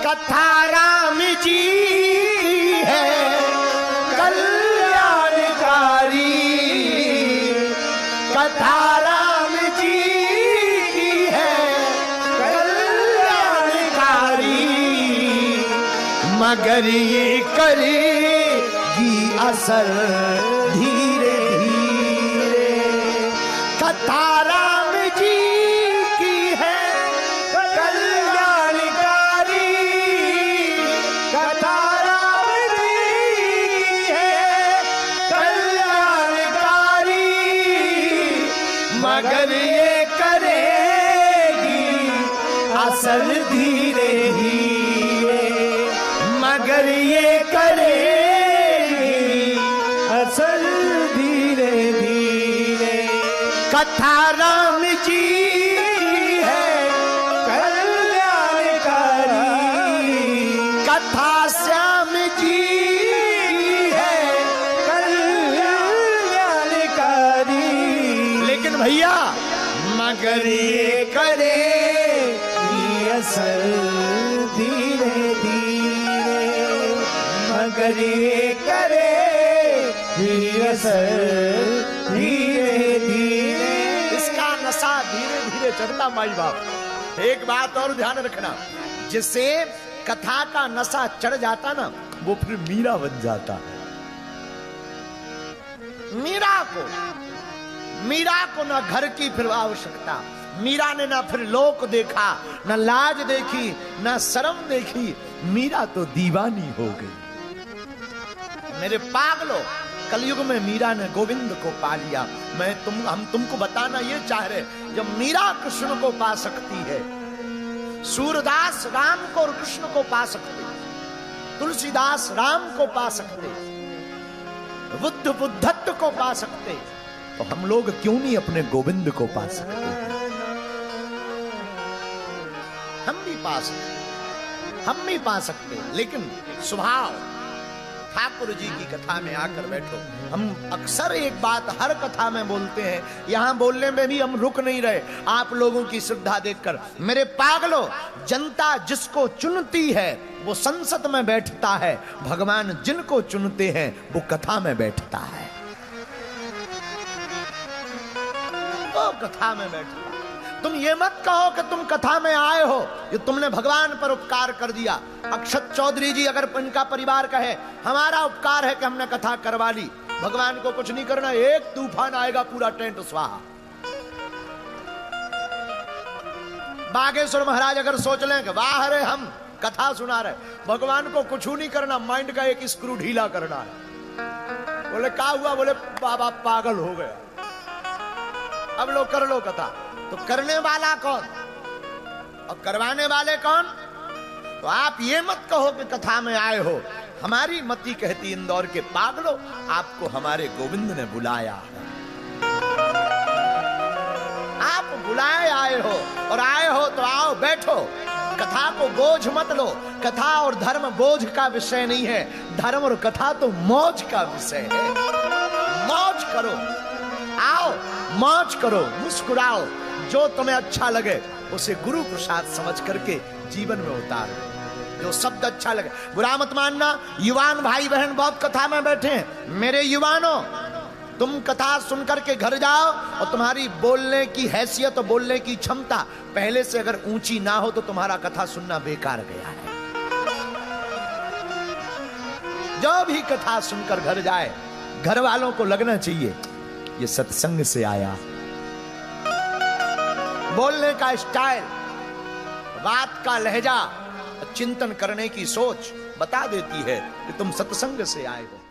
कथा राम जी है कल्याणकारी, कथा राम जी की है कल्याणकारी, मगर ये करेगी असर धीरे धीरे। कथा राम जी की है कल्याणकारी, कथा राम जी की है कल्याणकारी, मगर ये करेगी असर धीरे धीरे, मगर ये करेगी असर धीरे धीरे। कथा राम जी है कल्याणकारी, कथा श्याम जी है कल्याणकारी, लेकिन भैया मगर ये करेगी असर धीरे धीरे, मगर ये करेगी असर धीरे धीरे। इसका नशा धीरे धीरे चढ़ता माई बाप। एक बात और ध्यान रखना, जिससे कथा का नशा चढ़ जाता ना, वो फिर मीरा बन जाता है। मीरा को ना घर की फिर आवश्यकता, मीरा ने ना फिर लोक देखा, ना लाज देखी, ना शर्म देखी, मीरा तो दीवानी हो गई। मेरे पागलो, कलयुग में मीरा ने गोविंद को पा लिया। हम तुमको बताना ये चाह रहे, जब मीरा कृष्ण को पा सकती है, सूरदास राम को और कृष्ण को पा सकते, तुलसीदास राम को पा सकते, बुद्ध बुद्धत्व को पा सकते, तो हम लोग क्यों नहीं अपने गोविंद को पा सकते? हम भी पा सकते, लेकिन स्वभाव ठाकुर जी की कथा में आकर बैठो। हम अक्सर एक बात हर कथा में बोलते हैं, यहां बोलने में भी हम रुक नहीं रहे आप लोगों की श्रद्धा देखकर। मेरे पागलों, जनता जिसको चुनती है वो संसद में बैठता है, भगवान जिनको चुनते हैं वो कथा में बैठता है, वो कथा में बैठता है। तुम ये मत कहो कि तुम कथा में आए हो, ये तुमने भगवान पर उपकार कर दिया। अक्षत चौधरी जी अगर इनका परिवार कहे हमारा उपकार है कि हमने कथा करवा ली, भगवान को कुछ नहीं करना, एक तूफान आएगा पूरा टेंट स्वाहा। बागेश्वर महाराज अगर सोच लें कि वाह रे हम कथा सुना रहे, भगवान को कुछ नहीं करना, माइंड का एक स्क्रू ढीला करना है। बोले क्या हुआ? बोले बाबा पागल हो गया, अब लो कर लो कथा। तो करने वाला कौन और करवाने वाले कौन? तो आप ये मत कहो कि कथा में आए हो। हमारी मती कहती इंदौर के पागलों, आपको हमारे गोविंद ने बुलाया है, आप बुलाए आए हो, और आए हो तो आओ बैठो। कथा को बोझ मत लो, कथा और धर्म बोझ का विषय नहीं है, धर्म और कथा तो मौज का विषय है। मौज करो, आओ मौज करो, मुस्कुराओ, जो तुम्हें अच्छा लगे उसे गुरु प्रसाद समझ करके जीवन में उतारो। जो शब्द अच्छा लगे, बुरा मत मानना। युवान भाई बहन बहुत कथा में बैठे हैं, मेरे युवानों तुम कथा सुनकर के घर जाओ और तुम्हारी बोलने की हैसियत और बोलने की क्षमता पहले से अगर ऊंची ना हो तो तुम्हारा कथा सुनना बेकार गया है। जो भी कथा सुनकर घर जाए, घर वालों को लगना चाहिए ये सत्संग से आया। बोलने का स्टाइल, बात का लहजा, चिंतन करने की सोच बता देती है कि तुम सत्संग से आए हो।